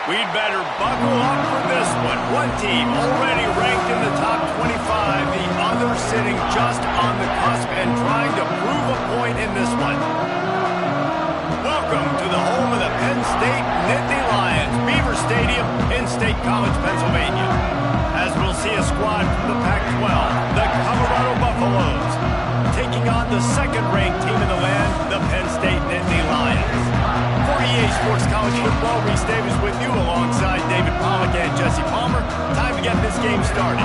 We'd better buckle up for this one. One team already ranked in the top 25, the other sitting just on the cusp and trying to prove a point in this one. Welcome to the home of the Penn State Nittany Lions, Beaver Stadium in State College, Pennsylvania. As we'll see a squad from the Pac-12, the Colorado Buffaloes, taking on the second-ranked team in the land, the Penn State Nittany Lions. For EA Sports College Football, Reese Davis with you alongside David Pollack and Jesse Palmer. Time to get this game started.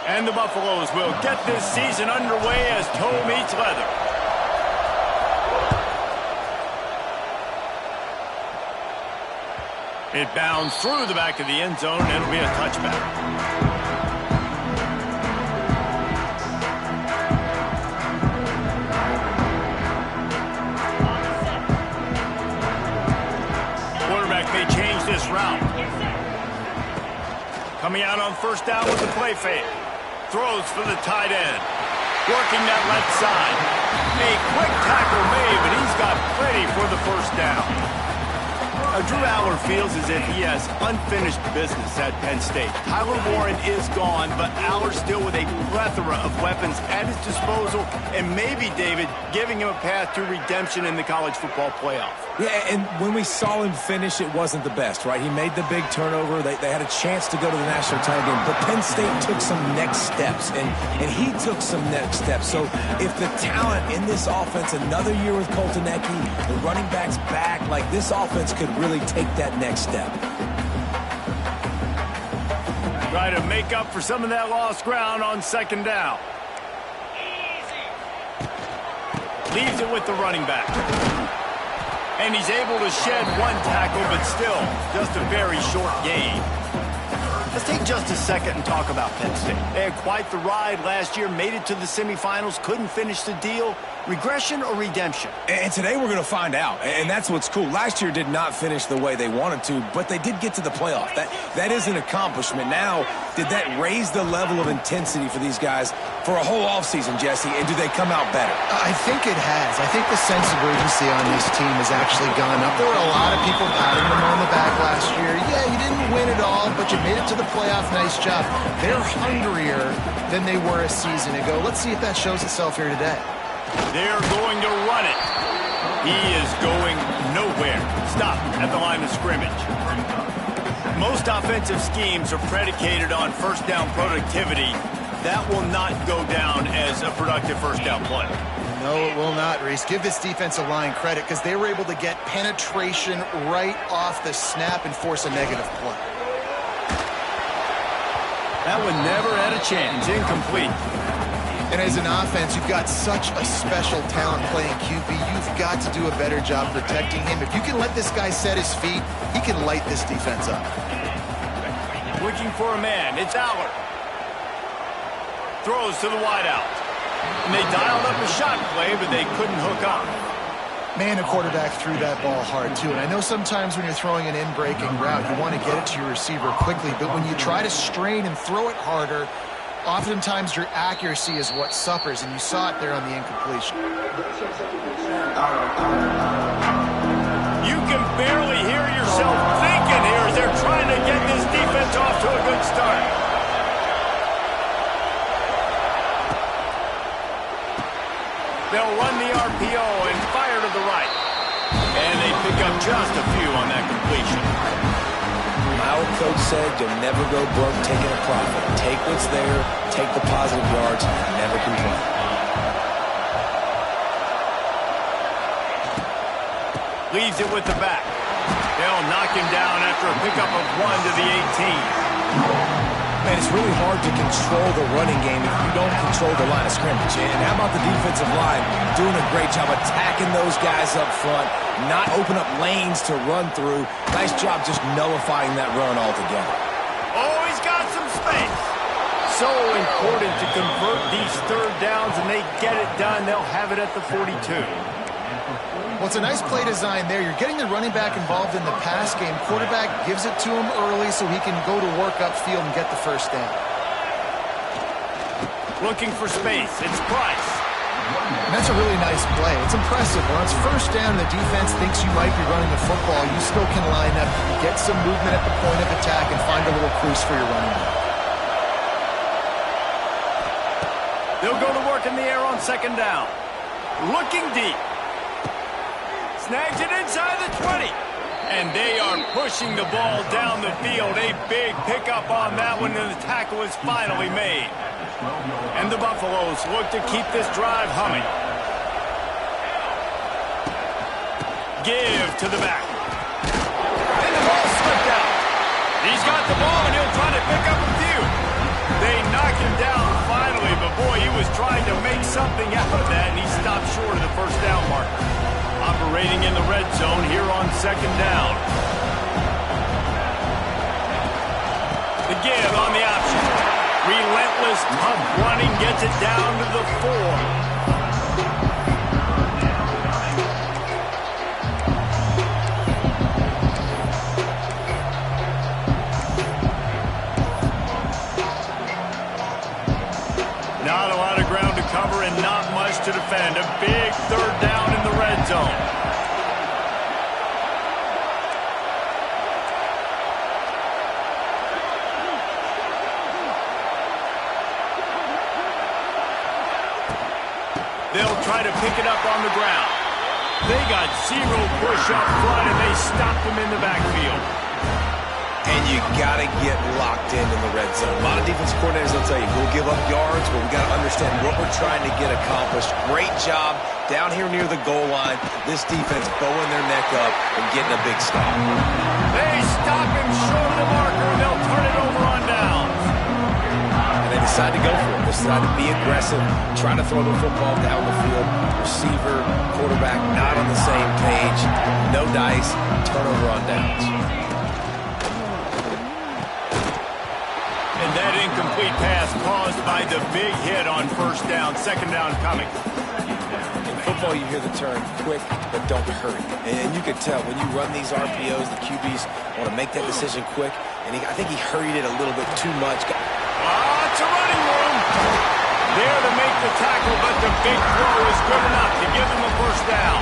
And the Buffaloes will get this season underway as toe meets leather. It bounds through the back of the end zone, and it'll be a touchback. Quarterback may change this route. Coming out on first down with the play fake. Throws for the tight end. Working that left side. A quick tackle made, but he's got plenty for the first down. Drew Aller feels as if he has unfinished business at Penn State. Tyler Warren is gone, but Aller still with a plethora of weapons at his disposal, and maybe, David, giving him a path to redemption in the college football playoff. Yeah, and when we saw him finish, it wasn't the best, right? He made the big turnover. They had a chance to go to the national title game, but Penn State took some next steps, and he took some next steps. So if the talent in this offense, another year with Colton Ecke, the running backs back, like this offense could really take that next step. Try to make up for some of that lost ground on second down. Leaves it with the running back. And he's able to shed one tackle, but still just a very short gain. Let's take just a second and talk about Penn State. They had quite the ride last year, made it to the semifinals, couldn't finish the deal. Regression or redemption? And today we're going to find out, and that's what's cool. Last year did not finish the way they wanted to, but they did get to the playoff. That is an accomplishment. Now, did that raise the level of intensity for these guys for a whole offseason, Jesse, and do they come out better? I think it has. I think the sense of urgency on this team has actually gone up. There were a lot of people patting them on the back last year. Yeah, you didn't win it all, but you made it to the playoff. Nice job. They're hungrier than they were a season ago. Let's see if that shows itself here today. They're going to run it. He is going nowhere. Stop at the line of scrimmage. Most offensive schemes are predicated on first down productivity. That will not go down as a productive first down play. No, it will not, Reese. Give this defensive line credit because they were able to get penetration right off the snap and force a negative play. That one never had a chance. Incomplete. And as an offense, you've got such a special talent playing QB. You've got to do a better job protecting him. If you can let this guy set his feet, he can light this defense up. Looking for a man. It's Aller. Throws to the wideout. And they dialed up a shot play, but they couldn't hook up. Man, the quarterback threw that ball hard, too. And I know sometimes when you're throwing an in-breaking route, you want to get it to your receiver quickly. But when you try to strain and throw it harder, oftentimes your accuracy is what suffers, and you saw it there on the incompletion. You can barely hear yourself thinking here as they're trying to get this defense off to a good start. They'll run the RPO and fire to the right. And they pick up just a few on that completion. My old coach said you'll never go broke taking a profit. Take what's there, take the positive yards, and never complain. Leaves it with the back. They'll knock him down after a pickup of 1 to the 18. Man, it's really hard to control the running game if you don't control the line of scrimmage. And how about the defensive line doing a great job attacking those guys up front, not open up lanes to run through. Nice job just nullifying that run altogether. Oh, he's got some space. So important to convert these third downs, and they get it done. They'll have it at the 42. Well, it's a nice play design there. You're getting the running back involved in the pass game. Quarterback gives it to him early so he can go to work upfield and get the first down. Looking for space. It's Price. And that's a really nice play. It's impressive. When it's first down, the defense thinks you might be running the football. You still can line up, get some movement at the point of attack, and find a little crease for your running back. They'll go to work in the air on second down. Looking deep. Snags it inside the 20. And they are pushing the ball down the field. A big pickup on that one, and the tackle is finally made. And the Buffaloes look to keep this drive humming. Give to the back. And the ball slipped out. He's got the ball, and he'll try to pick up a few. They knock him down finally, but boy, he was trying to make something out of that, and he stopped short of the first down marker. Operating in the red zone here on second down. The give on the option. Relentless, tough running gets it down to the 4. Not a lot of ground to cover and not much to defend. A big third down in the red zone. They'll try to pick it up on the ground. They got zero push up front, and they stopped them in the backfield. And you got to get locked in the red zone. A lot of defensive coordinators will tell you, we'll give up yards, but we got to understand what we're trying to get accomplished. Great job down here near the goal line. This defense bowing their neck up and getting a big stop. They stop him short of the marker. They'll turn it over on downs. And they decide to go for it. They decide to be aggressive, try to throw the football down the field. Receiver, quarterback, not on the same page. No dice, turnover on downs. And that incomplete pass caused by the big hit on first down. Second down coming. In football, you hear the term quick, but don't hurry. And you can tell when you run these RPOs, the QBs want to make that decision quick. And I think he hurried it a little bit too much. It's a running room. There to make the tackle, but the big throw is good enough to give them a first down.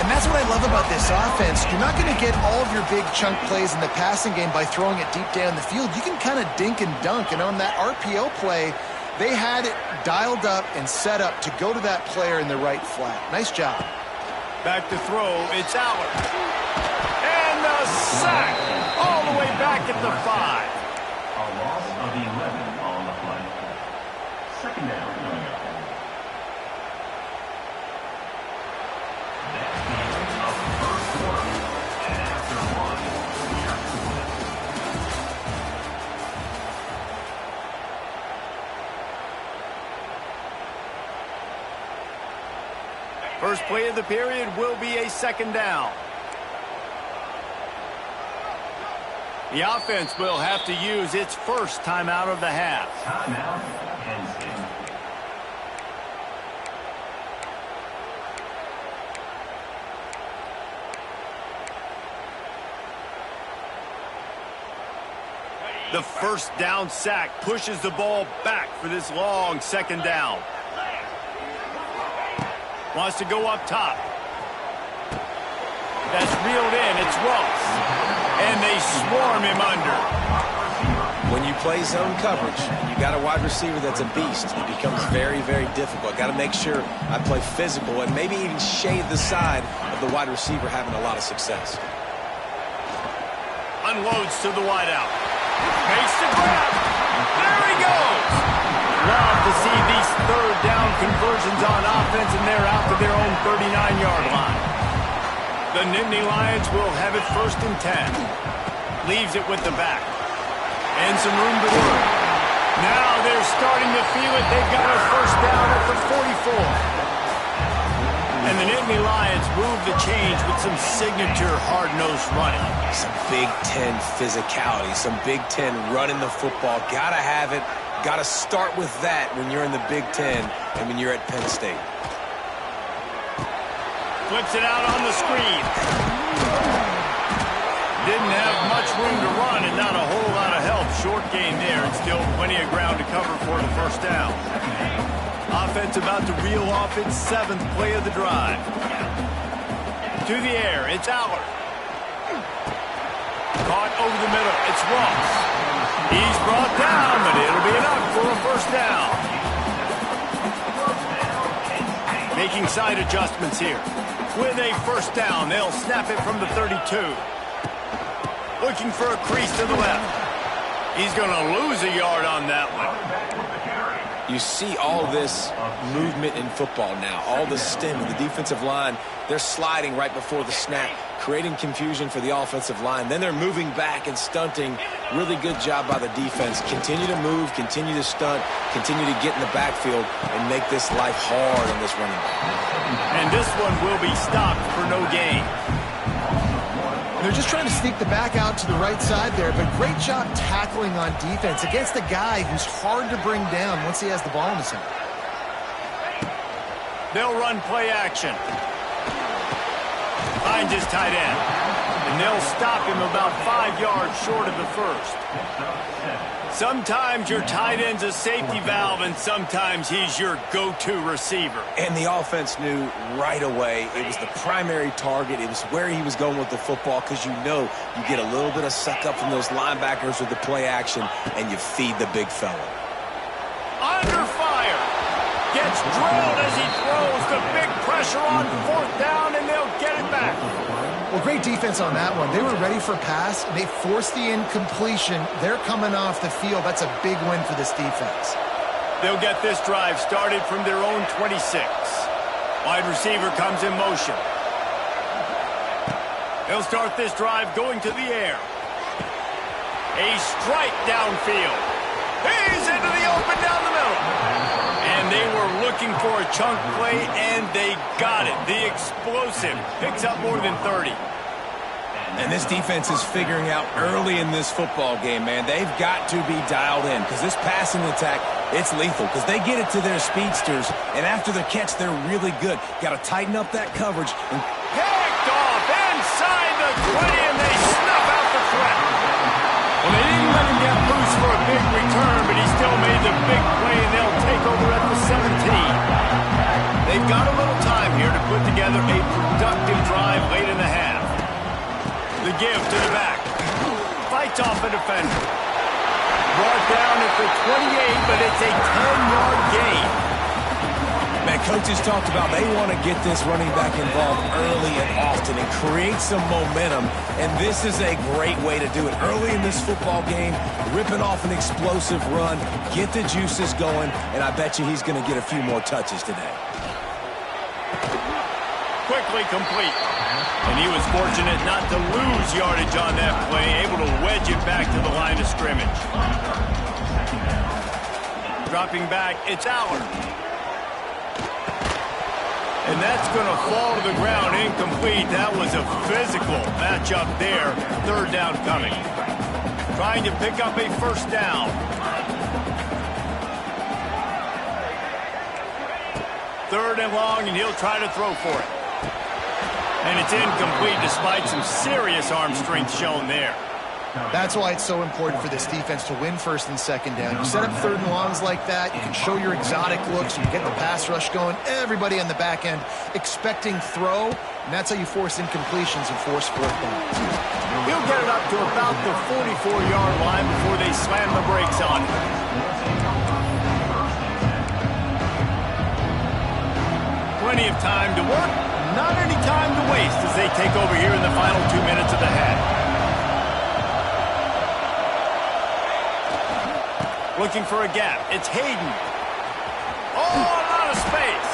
And that's what I love about this offense. You're not going to get all of your big chunk plays in the passing game by throwing it deep down the field. You can kind of dink and dunk. And on that RPO play, they had it dialed up and set up to go to that player in the right flat. Nice job. Back to throw. It's Aller. And the sack all the way back at the 5. A loss of 11 on the play. Second down. First play of the period will be a second down. The offense will have to use its first timeout of the half. Timeout, Penn State. The first down sack pushes the ball back for this long second down. Wants to go up top. That's reeled in. It's Ross. And they swarm him under. When you play zone coverage, you got a wide receiver that's a beast. It becomes very, very difficult. Got to make sure I play physical and maybe even shade the side of the wide receiver having a lot of success. Unloads to the wideout. Makes the grab. There he goes. Love to see these third down conversions on offense, and they're out to their own 39-yard line. The Nittany Lions will have it 1st and 10. Leaves it with the back. And some room to work. Now they're starting to feel it. They've got a first down at the 44. And the Nittany Lions move the change with some signature hard-nosed running. Some Big Ten physicality, some Big Ten running the football. Gotta have it. Gotta start with that when you're in the Big Ten and when you're at Penn State. Flips it out on the screen. Didn't have much room to run and not a whole lot of help. Short gain there and still plenty of ground to cover for the first down. Offense about to reel off its 7th play of the drive. To the air, it's Allard. Caught over the middle, it's Ross. He's brought down, but it'll be enough for a first down. Making side adjustments here. With a first down, they'll snap it from the 32. Looking for a crease to the left. He's going to lose a yard on that one. You see all this movement in football now, all the stem of the defensive line. They're sliding right before the snap, creating confusion for the offensive line. Then they're moving back and stunting. Really good job by the defense. Continue to move, continue to stunt, continue to get in the backfield and make this life hard on this running back. And this one will be stopped for no gain. They're just trying to sneak the back out to the right side there, but great job tackling on defense against a guy who's hard to bring down once he has the ball in his hand. They'll run play action. Finds his tight end. And they'll stop him about 5 yards short of the first. Sometimes your tight end's a safety valve, and sometimes he's your go-to receiver. And the offense knew right away it was the primary target. It was where he was going with the football because you know you get a little bit of suck up from those linebackers with the play action, and you feed the big fella. Under fire. Gets drilled as he throws. The big pressure on 4th down, and they'll get it back. Well, great defense on that one. They were ready for pass. They forced the incompletion. They're coming off the field. That's a big win for this defense. They'll get this drive started from their own 26. Wide receiver comes in motion. They'll start this drive going to the air. A strike downfield. He's into the open down the middle. And they were looking for a chunk play, and they got it. The explosive picks up more than 30. And this defense is figuring out early in this football game, man. They've got to be dialed in because this passing attack, it's lethal because they get it to their speedsters, and after the catch, they're really good. Got to tighten up that coverage. And picked off inside the 20, and they snuff out the threat. Well, they didn't let him get loose for a big return, but he still made the big play, and they'll take over at the 17. They've got a little time here to put together a productive drive late in the half. The give to the back. Fights off a defender. Brought down at the 28, but it's a 10-yard gain. Man, coaches talked about they want to get this running back involved early and often and create some momentum, and this is a great way to do it. Early in this football game, ripping off an explosive run, get the juices going, and I bet you he's going to get a few more touches today. Quickly complete. And he was fortunate not to lose yardage on that play, able to wedge it back to the line of scrimmage. Dropping back, it's Allard. And that's going to fall to the ground incomplete. That was a physical matchup there. 3rd down coming. Trying to pick up a first down. Third and long, and he'll try to throw for it. And it's incomplete despite some serious arm strength shown there. That's why it's so important for this defense to win 1st and 2nd down. You set up 3rd and longs like that, you can show your exotic looks, you get the pass rush going, everybody on the back end expecting throw, and that's how you force incompletions and force 4th down. He'll get it up to about the 44-yard line before they slam the brakes on it. Plenty of time to work, not any time to waste as they take over here in the final 2 minutes of the half. Looking for a gap. It's Hayden. Oh, a lot of space.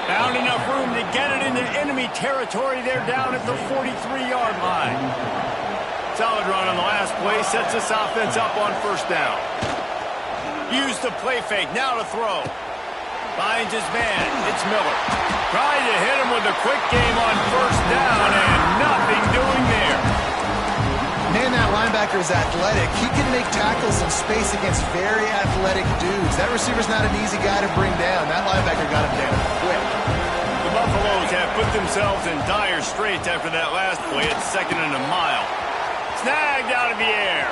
Found enough room to get it into enemy territory. They're down at the 43-yard line. Solid run on the last play. Sets this offense up on first down. Use the play fake. Now to throw. Finds his man. It's Miller. Trying to hit him with a quick game on first down, and nothing doing there. Man, that linebacker is athletic. He can make tackles in space against very athletic dudes. That receiver's not an easy guy to bring down. That linebacker got him down quick. The Buffaloes have put themselves in dire straits after that last play. It's 2nd and a mile. Snagged out of the air.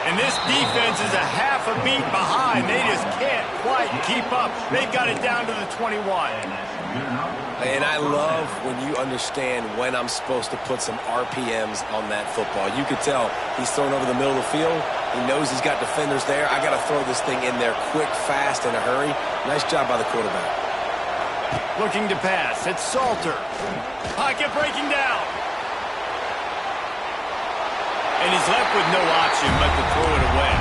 And this defense is a half a beat behind. They just can't quite keep up. They've got it down to the 21. And I love when you understand when I'm supposed to put some RPMs on that football. You could tell he's thrown over the middle of the field. He knows he's got defenders there. I got to throw this thing in there quick, fast, in a hurry. Nice job by the quarterback. Looking to pass. It's Salter. Pocket breaking down. And he's left with no option but to throw it away.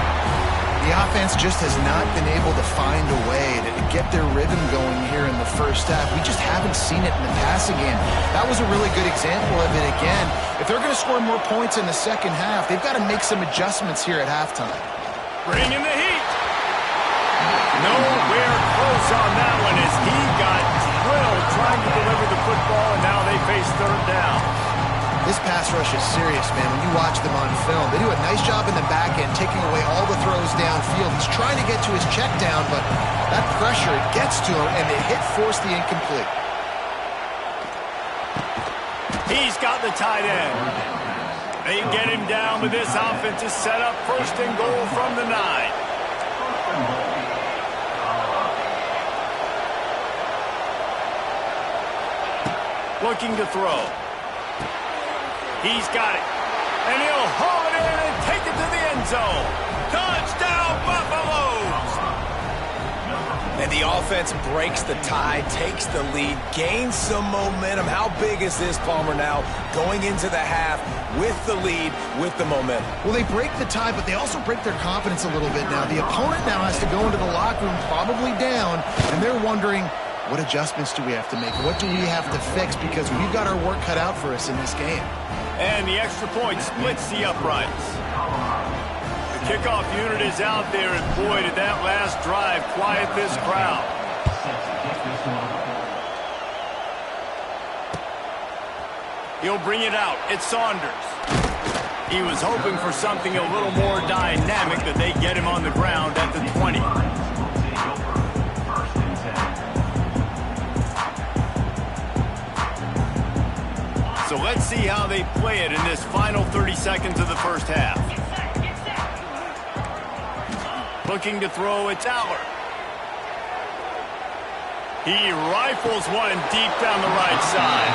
The offense just has not been able to find a way to get their rhythm going here in the first half. We just haven't seen it in the passing game. That was a really good example of it again. If they're going to score more points in the second half, they've got to make some adjustments here at halftime. Bringing the heat. Nowhere close on that one as he got drilled trying to deliver the football, and now they face third down. This pass rush is serious, man. When you watch them on film, they do a nice job in the back end, taking away all the throws downfield. He's trying to get to his check down, but that pressure gets to him, and the hit forced the incomplete. He's got the tight end. They get him down, but this offense is set up 1st and goal from the 9. Looking to throw. He's got it. And he'll haul it in and take it to the end zone. Touchdown, Buffaloes! And the offense breaks the tie, takes the lead, gains some momentum. How big is this, Palmer, now going into the half with the lead, with the momentum? Well, they break the tie, but they also break their confidence a little bit now. The opponent now has to go into the locker room probably down, and they're wondering, what adjustments do we have to make? What do we have to fix? Because we've got our work cut out for us in this game. And the extra point splits the uprights. The kickoff unit is out there, and boy, did that last drive quiet this crowd. He'll bring it out. It's Saunders. He was hoping for something a little more dynamic, that they get him on the ground at the 20. So let's see how they play it in this final 30 seconds of the first half. Looking to throw, it's Aller. He rifles one deep down the right side.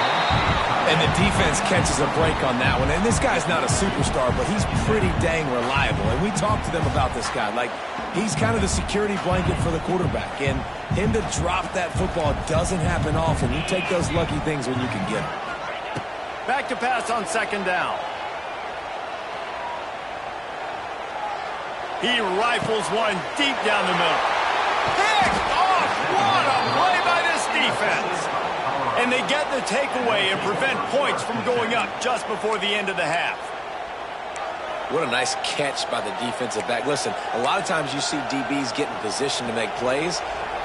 And the defense catches a break on that one. And this guy's not a superstar, but he's pretty dang reliable. And we talked to them about this guy. Like, he's kind of the security blanket for the quarterback. And him to drop that football doesn't happen often. You take those lucky things when you can get them. Back to pass on 2nd down. He rifles one deep down the middle. Picked off! What a play by this defense! And they get the takeaway and prevent points from going up just before the end of the half. What a nice catch by the defensive back. Listen, a lot of times you see DBs get in position to make plays,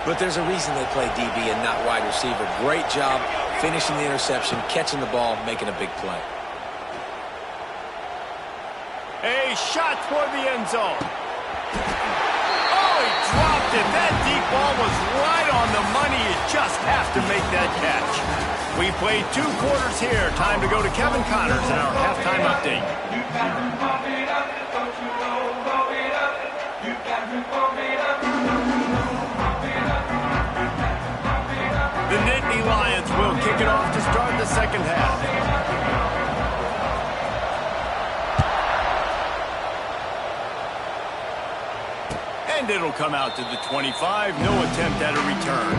but there's a reason they play DB and not wide receiver. Great job finishing the interception, catching the ball, making a big play. A shot toward the end zone. Oh, he dropped it. That deep ball was right on the money. You just have to make that catch. We played 2 quarters here. Time to go to Kevin Connors in our halftime update. The Nittany Lions will kick it off to start the second half. And it'll come out to the 25. No attempt at a return.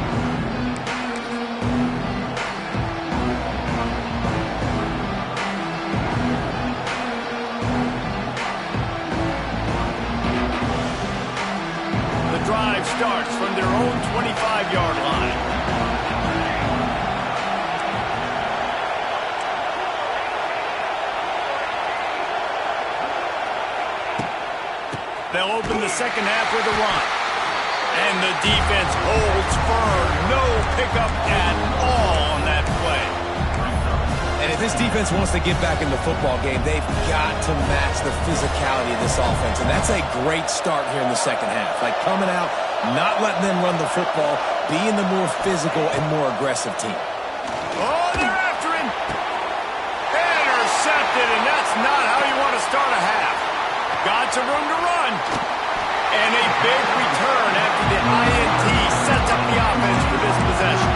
The drive starts from their own 25-yard line. They'll open the second half with a run. And the defense holds firm. No pickup at all on that play. And if this defense wants to get back in the football game, they've got to match the physicality of this offense. And that's a great start here in the second half. Like coming out, not letting them run the football, being the more physical and more aggressive team. Oh, they're after him. Intercepted, and that's not how you want to start a half. Got some room to run. And a big return after the INT sets up the offense for this possession.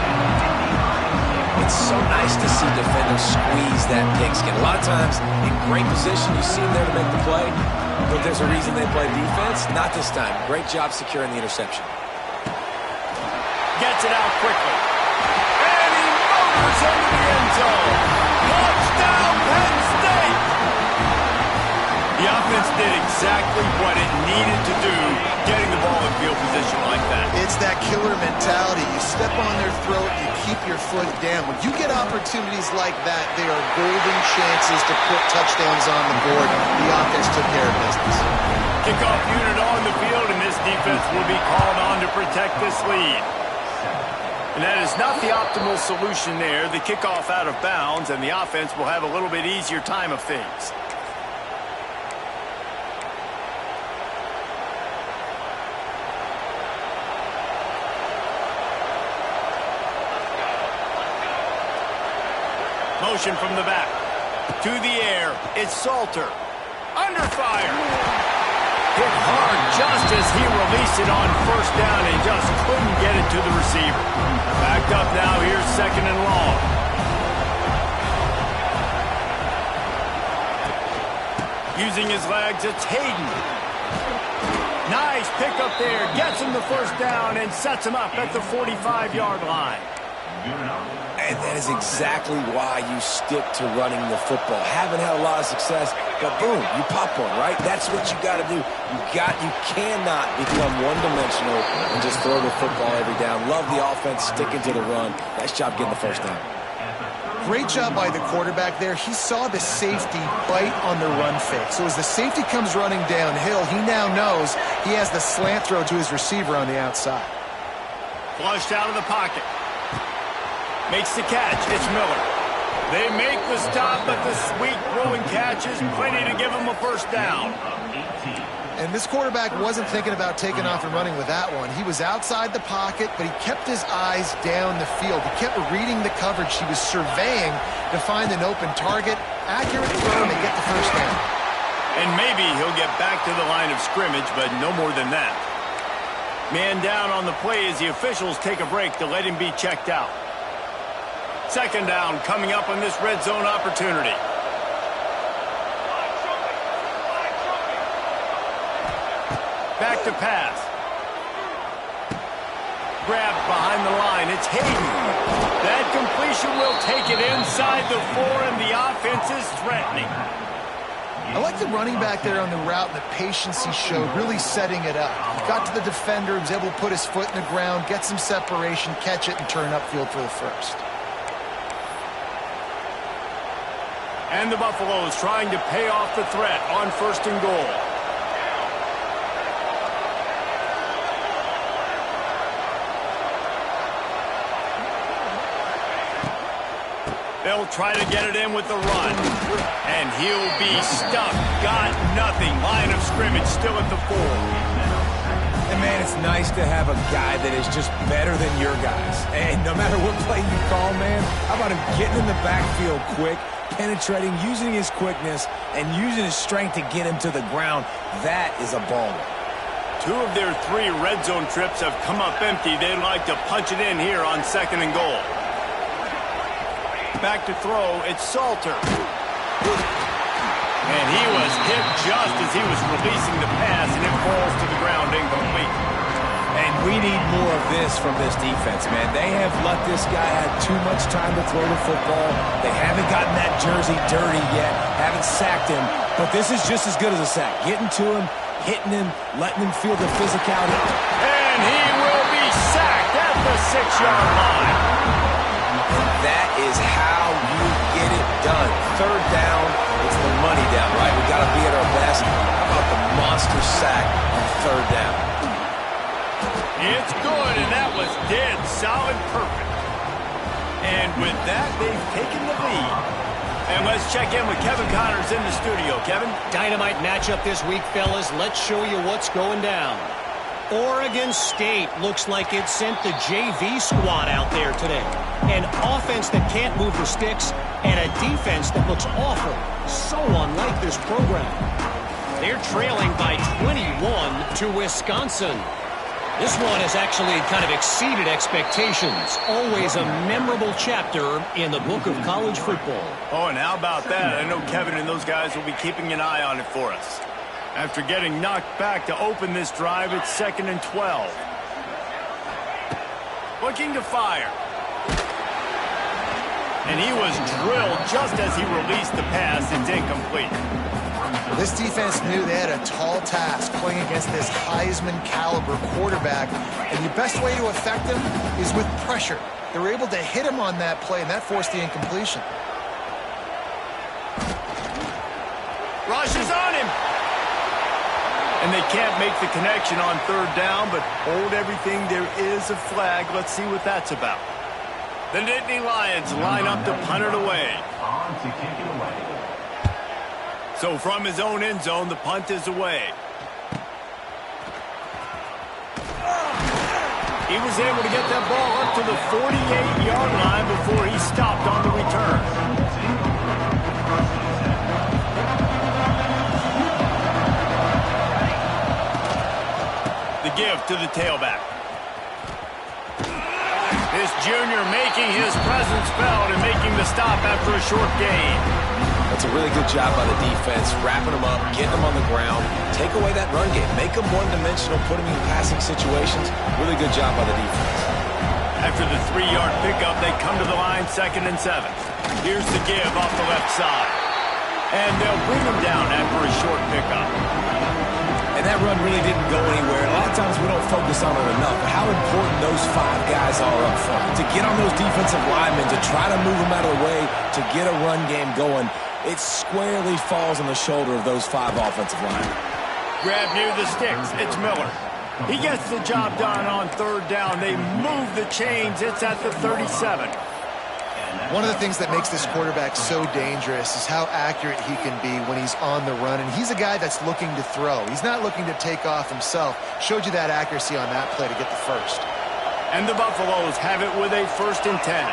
It's so nice to see defenders squeeze that pigskin. A lot of times, in great position, you see them there to make the play, but there's a reason they play defense. Not this time. Great job securing the interception. Gets it out quickly. And he motors into the end zone. Touchdown, Penn State! The offense did exactly what it needed to do, getting the ball in field position like that. It's that killer mentality. You step on their throat, you keep your foot down. When you get opportunities like that, they are golden chances to put touchdowns on the board. The offense took care of business. Kickoff unit on the field, and this defense will be called on to protect this lead. And that is not the optimal solution there. The kickoff out of bounds, and the offense will have a little bit easier time of things. Motion from the back. To the air. It's Salter. Under fire. Hit hard just as he released it on first down and just couldn't get it to the receiver. Backed up now. Here's second and long. Using his legs, it's Hayden. Nice pickup there. Gets him the first down and sets him up at the 45-yard line. And that is exactly why you stick to running the football. Haven't had a lot of success, but boom, you pop one, right? That's what you got to do. You cannot become one-dimensional and just throw the football every down. Love the offense, sticking to the run. Nice job getting the first down. Great job by the quarterback there. He saw the safety bite on the run fake. So as the safety comes running downhill, he now knows he has the slant throw to his receiver on the outside. Flushed out of the pocket. Makes the catch. It's Miller. They make the stop, but the sweet throwing catch is plenty to give him a first down. And this quarterback wasn't thinking about taking off and running with that one. He was outside the pocket, but he kept his eyes down the field. He kept reading the coverage. He was surveying to find an open target. Accurate throw, and they get the first down. And maybe he'll get back to the line of scrimmage, but no more than that. Man down on the play as the officials take a break to let him be checked out. Second down coming up on this red zone opportunity. Back to pass. Grabbed behind the line. It's Hayden. That completion will take it inside the 4, and the offense is threatening. I like the running back there on the route and the patience he showed, really setting it up. He got to the defender, he was able to put his foot in the ground, get some separation, catch it, and turn upfield for the first. And the Buffaloes trying to pay off the threat on first and goal. They'll try to get it in with the run. And he'll be stuck. Got nothing. Line of scrimmage still at the 4. And, man, it's nice to have a guy that is just better than your guys. And no matter what play you call, man, how about him getting in the backfield quick, penetrating, using his quickness, and using his strength to get him to the ground. That is a baller. 2 of their 3 red zone trips have come up empty. They'd like to punch it in here on second and goal. Back to throw, it's Salter. And he was hit just as he was releasing the pass, and it falls to the ground incomplete. And we need more of this from this defense, man. They have let this guy have too much time to throw the football. They haven't gotten that jersey dirty yet, haven't sacked him. But this is just as good as a sack. Getting to him, hitting him, letting him feel the physicality. And he will be sacked at the 6-yard line. That is how you get it done. Third down, it's the money down, right? We got to be at our best. How about the monster sack third down. It's good, and that was dead solid perfect. And with that, they've taken the lead. And let's check in with Kevin Connors in the studio. Kevin? Dynamite matchup this week, fellas. Let's show you what's going down. Oregon State looks like it sent the JV squad out there today. An offense that can't move the sticks and a defense that looks awful. So unlike this program. They're trailing by 21 to Wisconsin. This one has actually kind of exceeded expectations. Always a memorable chapter in the book of college football. Oh, and how about that? I know Kevin and those guys will be keeping an eye on it for us. After getting knocked back to open this drive, it's 2nd and 12. Looking to fire. And he was drilled just as he released the pass. It's incomplete. This defense knew they had a tall task playing against this Heisman-caliber quarterback, and the best way to affect him is with pressure. They were able to hit him on that play, and that forced the incompletion. Rush is on him. And they can't make the connection on third down, but hold everything. There is a flag. Let's see what that's about. The Nittany Lions line up to punt it away. On to kick it away. So from his own end zone, the punt is away. He was able to get that ball up to the 48-yard line before he stopped on the return. The give to the tailback. This junior making his presence felt and making the stop after a short gain. That's a really good job by the defense, wrapping them up, getting them on the ground, take away that run game, make them one-dimensional, put them in passing situations. Really good job by the defense. After the 3-yard pickup, they come to the line 2nd and 7. Here's the give off the left side. And they'll bring him down after a short pickup. And that run really didn't go anywhere. A lot of times we don't focus on it enough, but how important those 5 guys are up front. To get on those defensive linemen, to try to move them out of the way, to get a run game going, it squarely falls on the shoulder of those 5 offensive linemen. Grab near the sticks. It's Miller. He gets the job done on third down. They move the chains. It's at the 37. One of the things that makes this quarterback so dangerous is how accurate he can be when he's on the run. And he's a guy that's looking to throw. He's not looking to take off himself. Showed you that accuracy on that play to get the first. And the Buffaloes have it with a 1st and 10.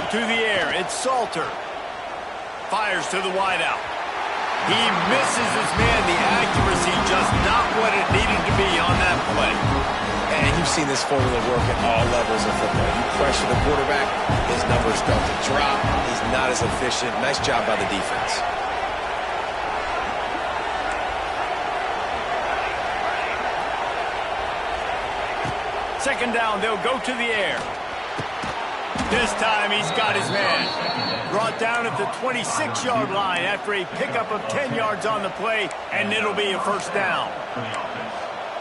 To the air, it's Salter. Fires to the wideout. He misses his man. The accuracy just not what it needed to be on that play. And you've seen this formula work at all levels of football. You pressure the quarterback, his numbers start to drop. He's not as efficient. Nice job by the defense. Second down, they'll go to the air. This time he's got his man. Brought down at the 26-yard line after a pickup of 10 yards on the play, and it'll be a 1st down.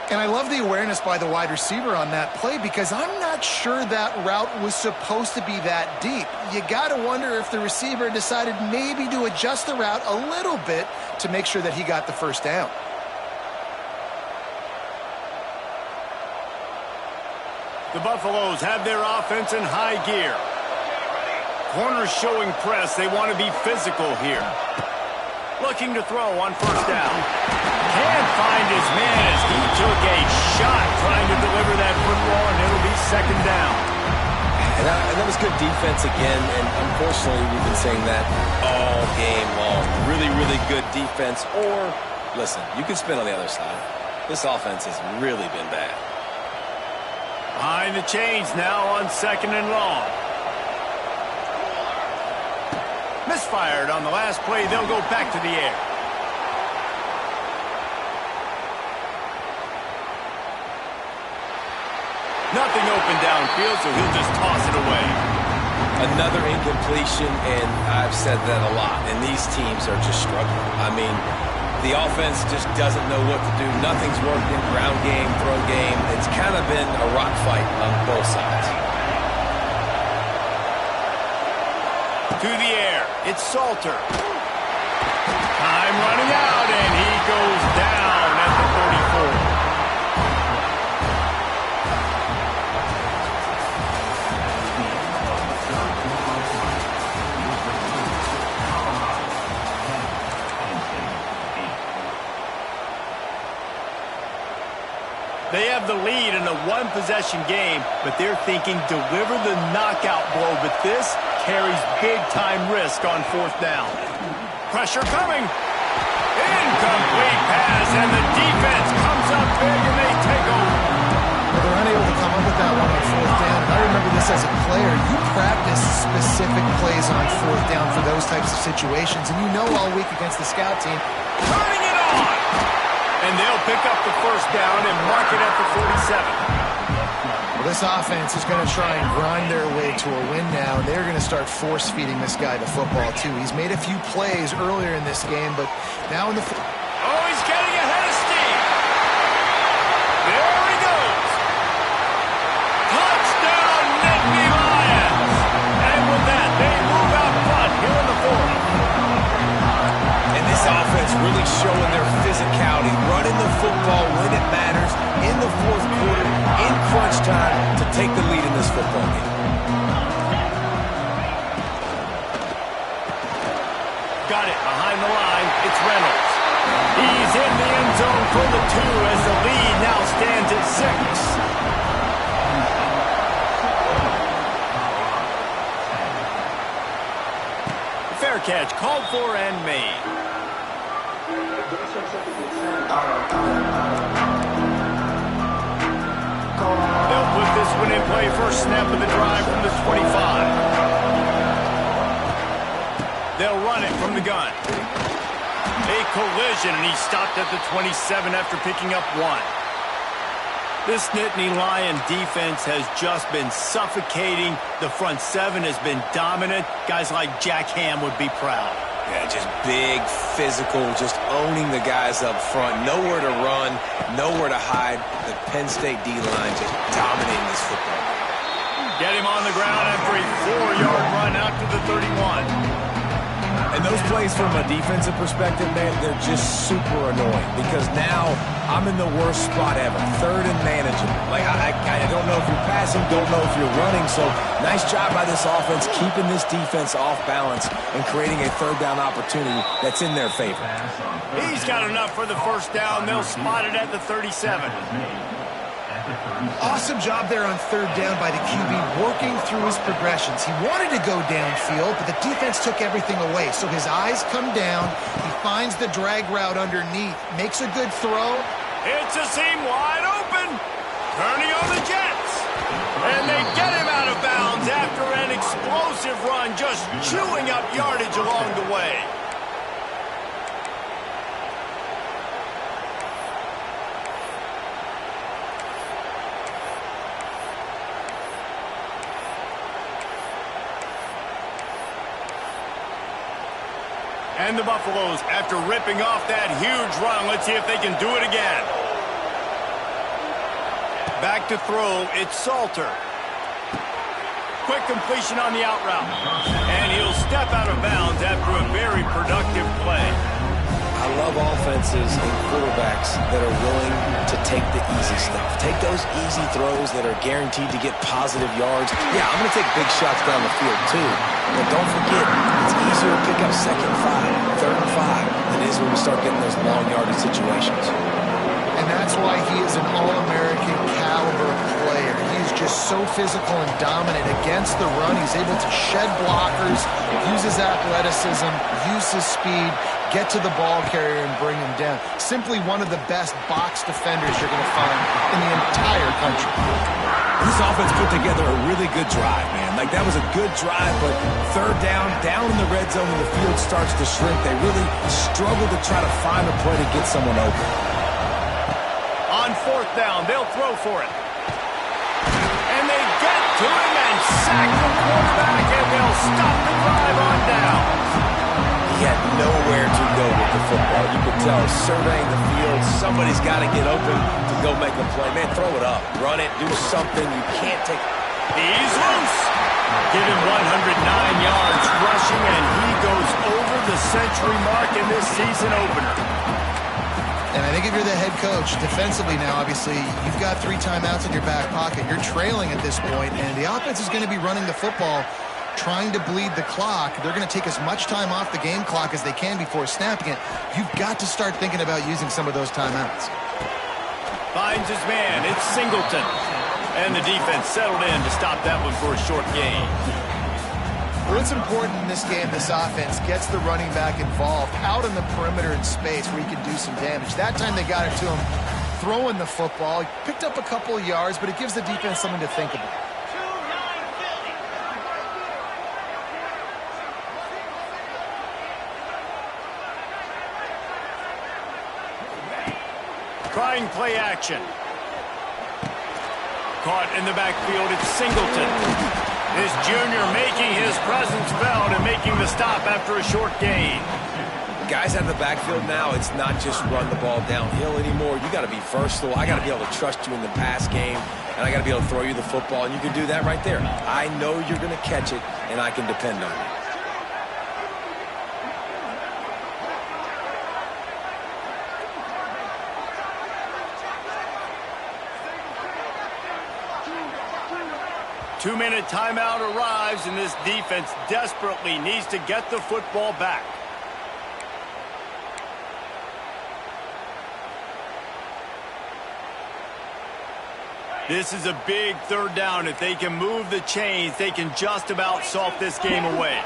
And I love the awareness by the wide receiver on that play because I'm not sure that route was supposed to be that deep. You got to wonder if the receiver decided maybe to adjust the route a little bit to make sure that he got the 1st down. The Buffaloes have their offense in high gear. Corners showing press. They want to be physical here. Looking to throw on 1st down. Can't find his man as he took a shot trying to deliver that football, and it'll be 2nd down. And that was good defense again, and unfortunately we've been saying that all game long. Really, really good defense. Or, listen, you can spin on the other side. This offense has really been bad. Behind the chains now on 2nd and long. Misfired on the last play. They'll go back to the air. Nothing open downfield, so he'll just toss it away. Another incompletion, and I've said that a lot, and these teams are just struggling. I mean, the offense just doesn't know what to do. Nothing's working. Ground game, throw game. It's kind of been a rock fight on both sides. To the air. It's Salter. They have the lead in a one-possession game, but they're thinking deliver the knockout blow, but this carries big-time risk on fourth down. Pressure coming. Incomplete pass, and the defense comes up big, and they take over. Well, they're unable to come up with that one on fourth down. And I remember this as a player. You practice specific plays on fourth down for those types of situations, and you know all week against the scout team. Turning it on! And they'll pick up the first down and mark it at the 47. Well, this offense is going to try and grind their way to a win now. They're going to start force-feeding this guy the football, too. He's made a few plays earlier in this game, but now in the... Oh, he's getting ahead of steam. There he goes. Touchdown, Nittany Lions. And with that, they move out front here in the fourth. And this offense really showing their physicality, running the football when it matters, in the fourth quarter, in crunch time, to take the lead in this football game. Got it behind the line. It's Reynolds. He's in the end zone for the 2 as the lead now stands at 6. Fair catch called for and made. They'll put this one in play. First snap of the drive from the 25. They'll run it from the gun. A collision, and he stopped at the 27 after picking up 1. This Nittany Lion defense has just been suffocating. The front 7 has been dominant. Guys like Jack Ham would be proud. Yeah, just big, physical, just owning the guys up front. Nowhere to run, nowhere to hide. The Penn State D-line just dominating this football. Get him on the ground after a 4-yard run out to the 31. And those plays from a defensive perspective, man, they're just super annoying because now I'm in the worst spot ever. Third and manageable. Like, I don't know if you're passing, don't know if you're running. So nice job by this offense keeping this defense off balance and creating a third down opportunity that's in their favor. He's got enough for the first down. They'll spot it at the 37. Awesome job there on third down by the QB, working through his progressions. He wanted to go downfield, but the defense took everything away. So his eyes come down. He finds the drag route underneath, makes a good throw. It's a seam wide open. Turning on the Jets. And they get him out of bounds after an explosive run, just chewing up yardage along the way. And the Buffaloes, after ripping off that huge run, let's see if they can do it again. Back to throw, it's Salter. Quick completion on the out route. And he'll step out of bounds after a very productive play. I love offenses and quarterbacks that are willing to take the easy stuff. Take those easy throws that are guaranteed to get positive yards. Yeah, I'm going to take big shots down the field too. But don't forget, it's easier to pick up second and 5, third and 5 than it is when we start getting those long yardage situations. And that's why he is an All-American caliber player. He's just so physical and dominant against the run. He's able to shed blockers, use his athleticism, use his speed, get to the ball carrier and bring him down. Simply one of the best box defenders you're going to find in the entire country. This offense put together a really good drive, man. Like, that was a good drive, but third down in the red zone when the field starts to shrink, they really struggle to try to find a play to get someone open. On fourth down, they'll throw for it. And they get to him and sack the quarterback, and they'll stop the drive on down. He had nowhere to go with the football. You could tell, surveying the field, somebody's got to get open to go make a play. Man, throw it up, run it, do something. You can't take it. He's loose. Give him 109 yards rushing, and he goes over the century mark in this season opener. And I think if you're the head coach, defensively now, obviously, you've got 3 timeouts in your back pocket. You're trailing at this point, and the offense is going to be running the football, trying to bleed the clock. They're going to take as much time off the game clock as they can before snapping it. You've got to start thinking about using some of those timeouts. Finds his man. It's Singleton. And the defense settled in to stop that one for a short gain. Well, it's important in this game, this offense gets the running back involved out in the perimeter in space where he can do some damage. That time they got it to him throwing the football. He picked up a couple of yards, but it gives the defense something to think about. Trying play action. Caught in the backfield, it's Singleton. This junior making his presence felt and making the stop after a short gain. Guys out of the backfield now, it's not just run the ball downhill anymore. You got to be versatile. I got to be able to trust you in the pass game, and I got to be able to throw you the football, and you can do that right there. I know you're going to catch it, and I can depend on it. Two-minute timeout arrives, and this defense desperately needs to get the football back. This is a big third down. If they can move the chains, they can just about salt this game away.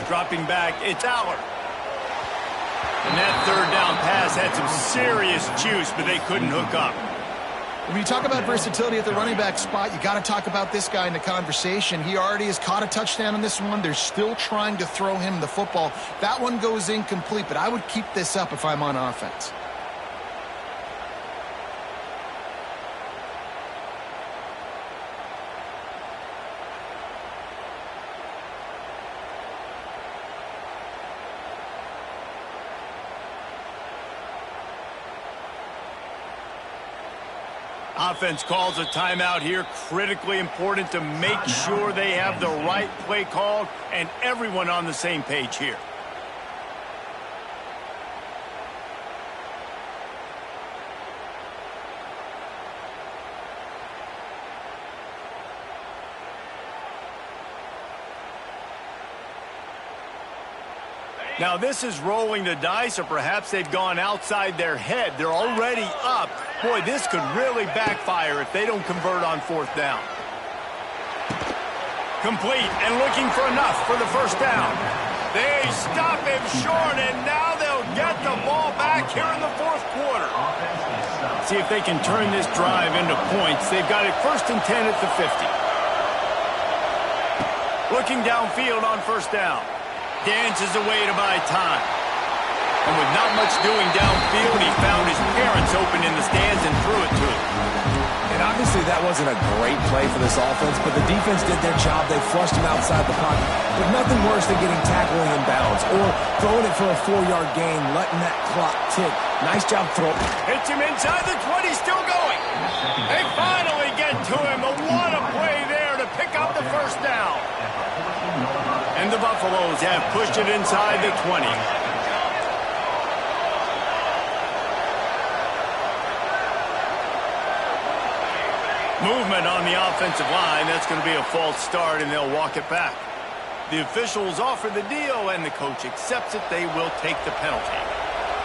Dropping back, it's Aller. And that third down pass had some serious juice, but they couldn't hook up. When you talk about versatility at the running back spot, you got to talk about this guy in the conversation. He already has caught a touchdown on this one. They're still trying to throw him the football. That one goes incomplete, but I would keep this up if I'm on offense. Offense calls a timeout here. Critically important to make sure they have the right play called and everyone on the same page here. Now this is rolling the dice, or perhaps they've gone outside their head. They're already up. Boy, this could really backfire if they don't convert on fourth down. Complete and looking for enough for the first down. They stop him short, and now they'll get the ball back here in the fourth quarter. See if they can turn this drive into points. They've got it 1st and 10 at the 50. Looking downfield on first down. Dances away to buy time. And with not much doing downfield, he found his parents open in the stands and threw it to him. And obviously that wasn't a great play for this offense, but the defense did their job. They flushed him outside the pocket. But nothing worse than getting tackled in bounds or throwing it for a 4-yard gain, letting that clock tick. Nice job throwing. Hits him inside the 20, still going. They finally get to him. But what a play there to pick up the first down. And the Buffaloes have pushed it inside the 20. Movement on the offensive line. That's going to be a false start, and they'll walk it back. The officials offer the deal, and the coach accepts it. They will take the penalty.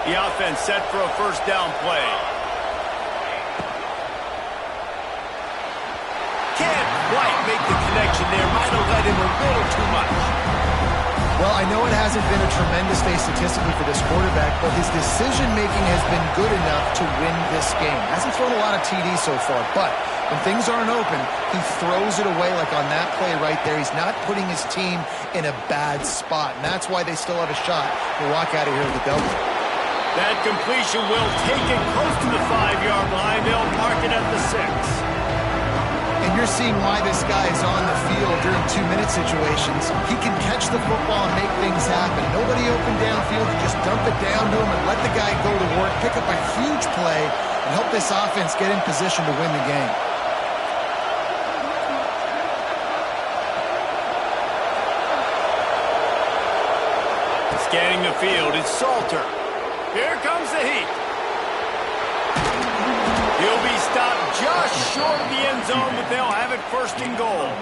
The offense set for a first down play. Can't quite make the connection there. Might have let him a little too much. Well, I know it hasn't been a tremendous day statistically for this quarterback, but his decision-making has been good enough to win this game. Hasn't thrown a lot of TDs so far, but when things aren't open, he throws it away like on that play right there. He's not putting his team in a bad spot, and that's why they still have a shot to walk out of here with a W. That completion will take it close to the 5-yard line. They'll mark it at the 6. And you're seeing why this guy is on the field during 2-minute situations. He can catch the football and make things happen. Nobody open downfield. You just dump it down to him and let the guy go to work, pick up a huge play, and help this offense get in position to win the game. Scanning the field, it's Salter. Here comes the heat. He'll be stopped just short of the end zone, but they'll have it 1st and goal.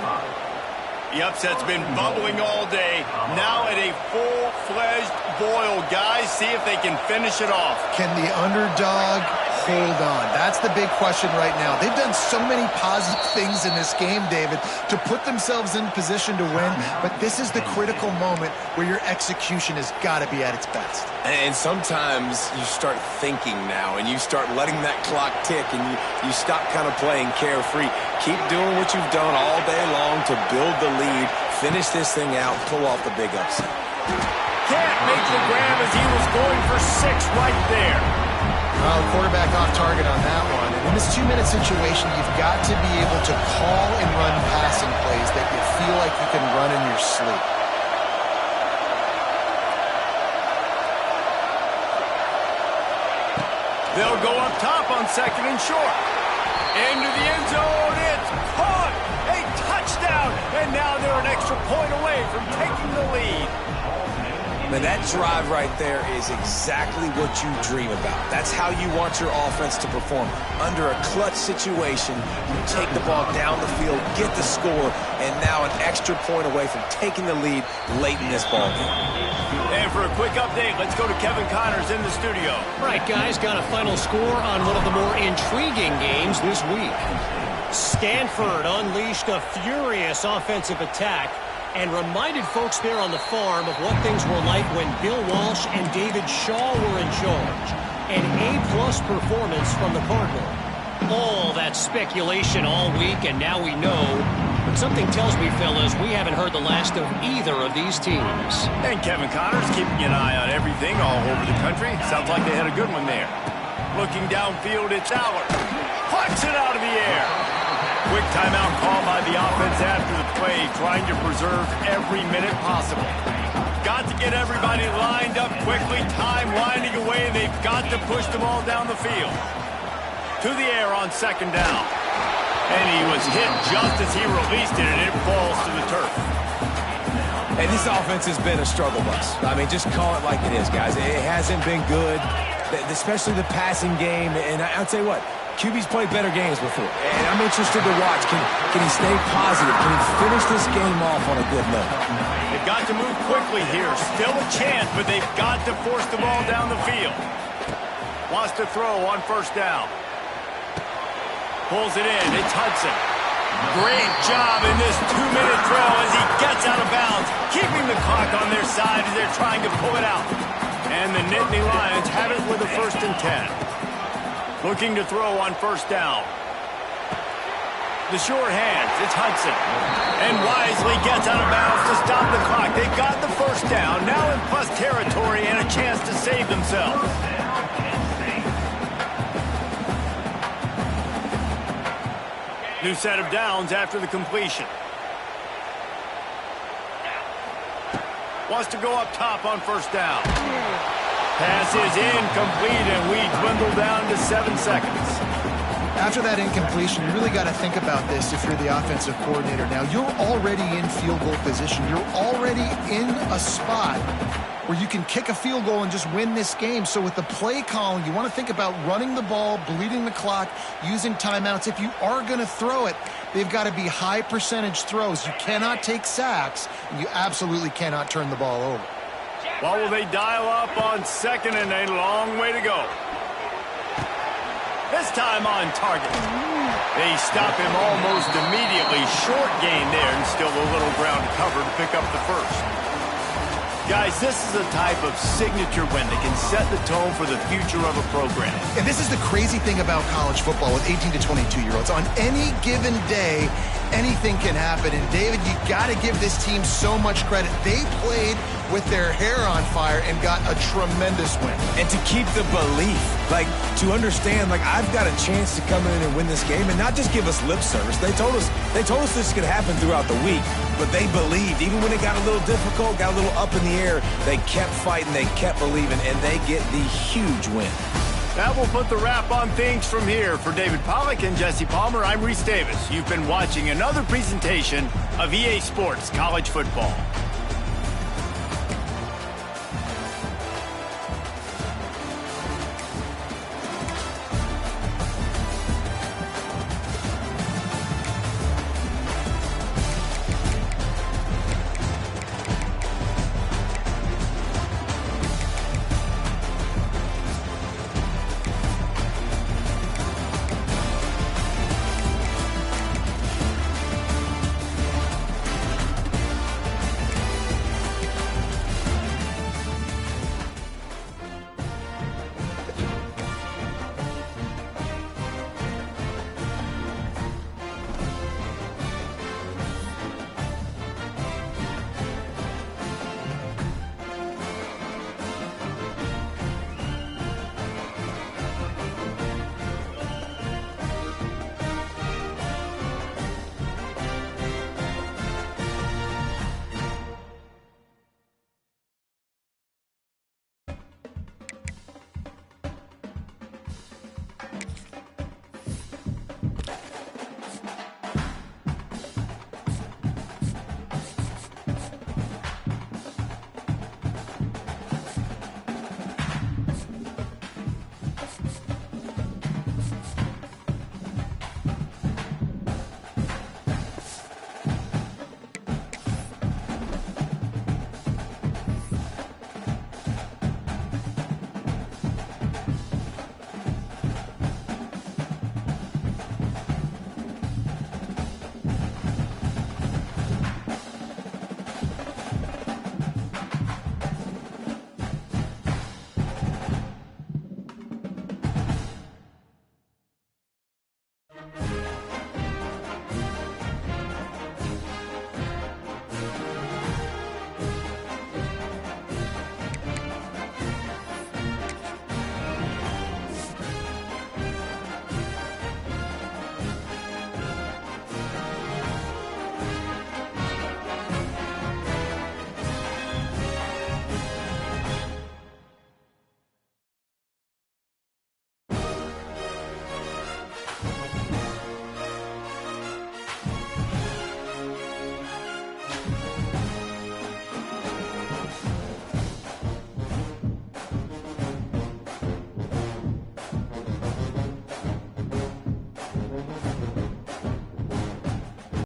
The upset's been bubbling all day. Now at a full-fledged boil. Guys, see if they can finish it off. Can the underdog hold on? That's the big question right now. They've done so many positive things in this game, David, to put themselves in position to win, but this is the critical moment where your execution has got to be at its best. And sometimes you start thinking now, and you start letting that clock tick, and you stop kind of playing carefree. Keep doing what you've done all day long to build the lead, finish this thing out, pull off the big upset. Can't make the grab as he was going for 6 right there. Well, quarterback off target on that one. And in this 2-minute situation, you've got to be able to call and run passing plays that you feel like you can run in your sleep. They'll go up top on 2nd and short. Into the end zone. It's caught. A touchdown. And now they're an extra point away from taking the lead. Man, that drive right there is exactly what you dream about. That's how you want your offense to perform. Under a clutch situation, you take the ball down the field, get the score, and now an extra point away from taking the lead late in this ball game. And for a quick update, let's go to Kevin Connors in the studio. Right, guys, got a final score on one of the more intriguing games this week. Stanford unleashed a furious offensive attack and reminded folks there on the farm of what things were like when Bill Walsh and David Shaw were in charge. An A-plus performance from the Cardinal. All that speculation all week, and now we know. But something tells me, fellas, we haven't heard the last of either of these teams. And Kevin Connors keeping an eye on everything all over the country. Sounds like they had a good one there. Looking downfield, it's Allard. Plucks it out of the air. Quick timeout call by the offense after the play, trying to preserve every minute possible. Got to get everybody lined up quickly, time winding away, and they've got to push the ball down the field. To the air on 2nd down. And he was hit just as he released it, and it falls to the turf. And this offense has been a struggle bus. I mean, just call it like it is, guys. It hasn't been good, especially the passing game. And I'll tell you what, QB's played better games before, and I'm interested to watch. Can he stay positive? Can he finish this game off on a good note? They've got to move quickly here. Still a chance, but they've got to force the ball down the field. Wants to throw on 1st down. Pulls it in. It's Hudson. Great job in this 2-minute throw as he gets out of bounds, keeping the clock on their side as they're trying to pull it out. And the Nittany Lions have it with a 1st and 10. Looking to throw on 1st down. The short hands, it's Hudson. And wisely gets out of bounds to stop the clock. They've got the 1st down, now in plus territory and a chance to save themselves. New set of downs after the completion. Wants to go up top on 1st down. Pass is incomplete, and we dwindle down to 7 seconds. After that incompletion, you really got to think about this if you're the offensive coordinator. Now, you're already in field goal position. You're already in a spot where you can kick a field goal and just win this game. So with the play calling, you want to think about running the ball, bleeding the clock, using timeouts. If you are going to throw it, they've got to be high percentage throws. You cannot take sacks, and you absolutely cannot turn the ball over. Well, will they dial up on 2nd and a long way to go? This time on target. They stop him almost immediately. Short gain there, and still a little ground to cover to pick up the 1st. Guys, this is a type of signature win that can set the tone for the future of a program. And this is the crazy thing about college football with 18 to 22-year-olds. On any given day, anything can happen. And, David, you got to give this team so much credit. They played with their hair on fire and got a tremendous win. And to keep the belief, like, to understand, like, I've got a chance to come in and win this game and not just give us lip service. They told us this could happen throughout the week, but they believed. Even when it got a little difficult, got a little up in the air, they kept fighting, they kept believing, and they get the huge win. That will put the wrap on things from here. For David Pollack and Jesse Palmer, I'm Reese Davis. You've been watching another presentation of EA Sports College Football.